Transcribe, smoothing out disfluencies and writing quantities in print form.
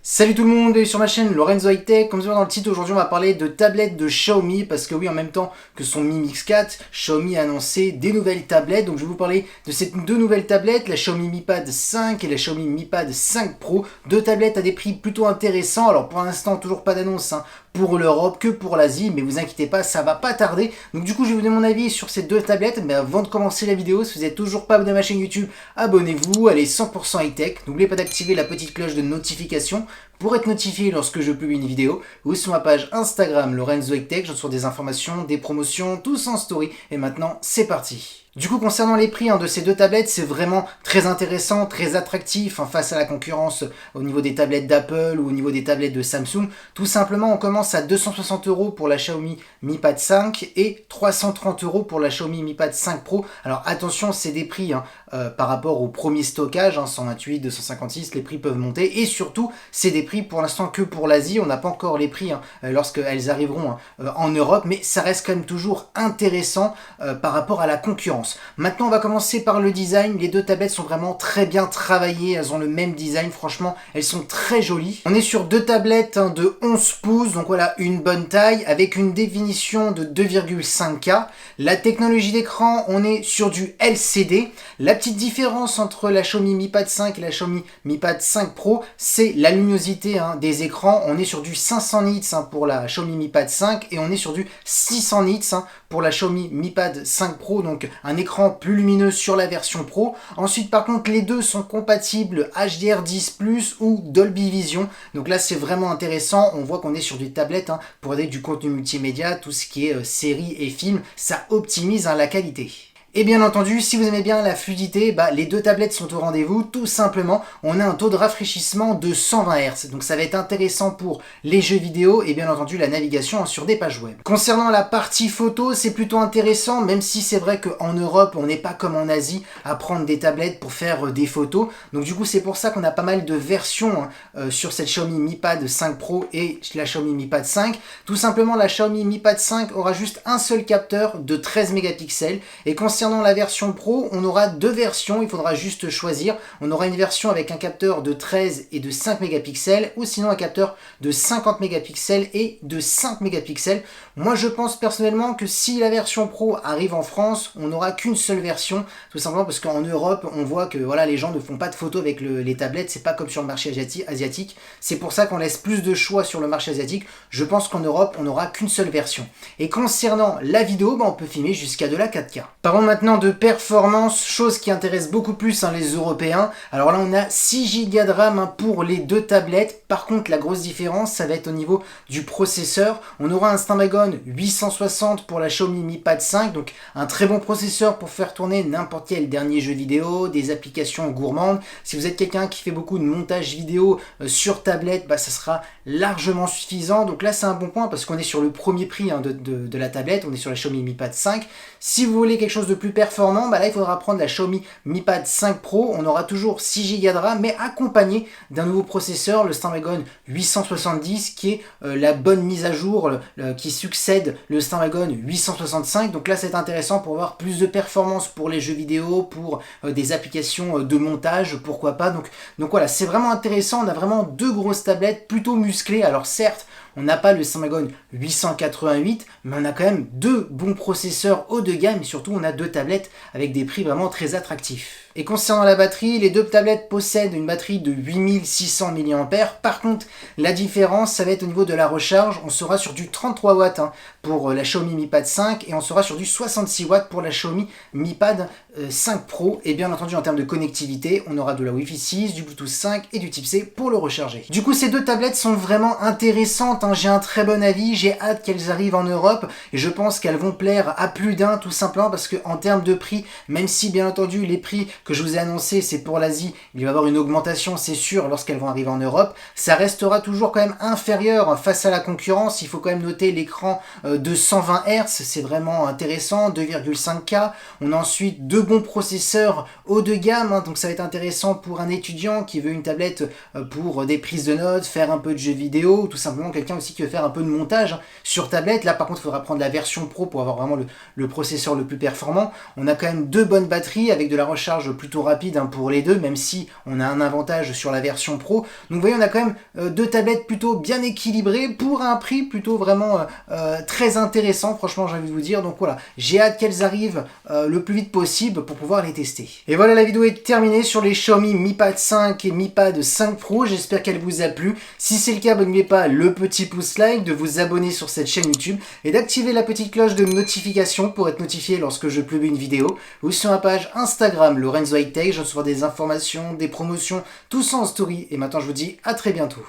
Salut tout le monde, bienvenue sur ma chaîne Lorenzo High Tech. Comme vous voyez dans le titre, aujourd'hui on va parler de tablettes de Xiaomi parce que oui, en même temps que son Mi Mix 4, Xiaomi a annoncé des nouvelles tablettes. Donc je vais vous parler de ces deux nouvelles tablettes, la Xiaomi Mi Pad 5 et la Xiaomi Mi Pad 5 Pro. Deux tablettes à des prix plutôt intéressants. Alors pour l'instant, toujours pas d'annonce pour l'Europe que pour l'Asie, mais vous inquiétez pas, ça va pas tarder. Donc du coup, je vais vous donner mon avis sur ces deux tablettes. Mais avant de commencer la vidéo, si vous n'êtes toujours pas abonné à ma chaîne YouTube, abonnez-vous, allez 100% high tech. N'oubliez pas d'activer la petite cloche de notification pour être notifié lorsque je publie une vidéo, ou sur ma page Instagram Lorenzo High Tech, j'en reçois des informations, des promotions, tous en story. Et maintenant, c'est parti. Du coup, concernant les prix de ces deux tablettes, c'est vraiment très intéressant, très attractif face à la concurrence au niveau des tablettes d'Apple ou au niveau des tablettes de Samsung. Tout simplement, on commence à 260 € pour la Xiaomi Mi Pad 5 et 330 € pour la Xiaomi Mi Pad 5 Pro. Alors attention, c'est des prix par rapport au premier stockage, 128, 256, les prix peuvent monter. Et surtout, c'est des prix pour l'instant que pour l'Asie. On n'a pas encore les prix lorsqu'elles arriveront en Europe, mais ça reste quand même toujours intéressant par rapport à la concurrence. Maintenant, on va commencer par le design. Les deux tablettes sont vraiment très bien travaillées. Elles ont le même design. Franchement, elles sont très jolies. On est sur deux tablettes de 11 pouces. Donc voilà, une bonne taille avec une définition de 2,5K. La technologie d'écran, on est sur du LCD. La petite différence entre la Xiaomi Mi Pad 5 et la Xiaomi Mi Pad 5 Pro, c'est la luminosité des écrans. On est sur du 500 nits pour la Xiaomi Mi Pad 5 et on est sur du 600 nits pour la Xiaomi Mi Pad 5 Pro. Donc un écran plus lumineux sur la version Pro. Ensuite, par contre, les deux sont compatibles HDR10+ ou Dolby Vision. Donc là, c'est vraiment intéressant. On voit qu'on est sur des tablettes pour regarder du contenu multimédia, tout ce qui est séries et films. Ça optimise la qualité. Et bien entendu, si vous aimez bien la fluidité, les deux tablettes sont au rendez-vous. Tout simplement, on a un taux de rafraîchissement de 120 Hz. Donc ça va être intéressant pour les jeux vidéo et bien entendu la navigation sur des pages web. Concernant la partie photo, c'est plutôt intéressant, même si c'est vrai qu'en Europe, on n'est pas comme en Asie à prendre des tablettes pour faire des photos. Donc du coup, c'est pour ça qu'on a pas mal de versions sur cette Xiaomi Mi Pad 5 Pro et la Xiaomi Mi Pad 5. Tout simplement, la Xiaomi Mi Pad 5 aura juste un seul capteur de 13 mégapixels et concernant la version Pro, on aura deux versions, il faudra juste choisir. On aura une version avec un capteur de 13 et de 5 mégapixels ou sinon un capteur de 50 mégapixels et de 5 mégapixels. Moi je pense personnellement que si la version Pro arrive en France, on n'aura qu'une seule version, tout simplement parce qu'en Europe, on voit que voilà, les gens ne font pas de photos avec les tablettes, c'est pas comme sur le marché asiatique. C'est pour ça qu'on laisse plus de choix sur le marché asiatique. Je pense qu'en Europe, on n'aura qu'une seule version. Et concernant la vidéo, on peut filmer jusqu'à de la 4K. Parlons maintenant de performance, chose qui intéresse beaucoup plus les Européens. Alors là, on a 6 Go de RAM pour les deux tablettes. Par contre, la grosse différence, ça va être au niveau du processeur. On aura un Snapdragon 860 pour la Xiaomi Mi Pad 5, donc un très bon processeur pour faire tourner n'importe quel dernier jeu vidéo, des applications gourmandes. Si vous êtes quelqu'un qui fait beaucoup de montage vidéo sur tablette, ça sera largement suffisant. Donc là, c'est un bon point parce qu'on est sur le premier prix de la tablette. On est sur la Xiaomi Mi Pad 5. Si vous voulez quelque chose de plus performant, là, il faudra prendre la Xiaomi Mi Pad 5 Pro. On aura toujours 6 Go de RAM, mais accompagné d'un nouveau processeur, le Snapdragon 870, qui est la bonne mise à jour qui succède le Snapdragon 865. Donc là, c'est intéressant pour avoir plus de performance pour les jeux vidéo, pour des applications de montage, pourquoi pas. Donc voilà, c'est vraiment intéressant. On a vraiment deux grosses tablettes plutôt musclées. Alors certes, on n'a pas le Snapdragon 888, mais on a quand même deux bons processeurs haut de gamme et surtout on a deux tablettes avec des prix vraiment très attractifs. Et concernant la batterie, les deux tablettes possèdent une batterie de 8600 mAh. Par contre, la différence, ça va être au niveau de la recharge. On sera sur du 33 watts pour la Xiaomi Mi Pad 5 et on sera sur du 66 watts pour la Xiaomi Mi Pad 5 Pro. Et bien entendu, en termes de connectivité, on aura de la Wi-Fi 6, du Bluetooth 5 et du Type C pour le recharger. Du coup, ces deux tablettes sont vraiment intéressantes. J'ai un très bon avis. J'ai hâte qu'elles arrivent en Europe et je pense qu'elles vont plaire à plus d'un, tout simplement parce qu'en termes de prix, même si bien entendu les prix que je vous ai annoncé, c'est pour l'Asie, il va y avoir une augmentation, c'est sûr, lorsqu'elles vont arriver en Europe. Ça restera toujours quand même inférieur face à la concurrence. Il faut quand même noter l'écran de 120 Hz, c'est vraiment intéressant, 2,5K. On a ensuite deux bons processeurs haut de gamme, donc ça va être intéressant pour un étudiant qui veut une tablette pour des prises de notes, faire un peu de jeux vidéo, ou tout simplement quelqu'un aussi qui veut faire un peu de montage sur tablette. Là par contre, il faudra prendre la version Pro pour avoir vraiment le processeur le plus performant. On a quand même deux bonnes batteries avec de la recharge plutôt rapide hein, pour les deux, même si on a un avantage sur la version Pro. Donc vous voyez, on a quand même deux tablettes plutôt bien équilibrées pour un prix plutôt vraiment très intéressant, franchement j'ai envie de vous dire. Donc voilà, j'ai hâte qu'elles arrivent le plus vite possible pour pouvoir les tester. Et voilà, la vidéo est terminée sur les Xiaomi Mi Pad 5 et Mi Pad 5 Pro. J'espère qu'elle vous a plu. Si c'est le cas, n'oubliez pas le petit pouce like, de vous abonner sur cette chaîne YouTube et d'activer la petite cloche de notification pour être notifié lorsque je publie une vidéo. Ou sur ma page Instagram Lorenzo High Tech, je reçois des informations, des promotions, tout ça en story. Et maintenant je vous dis à très bientôt.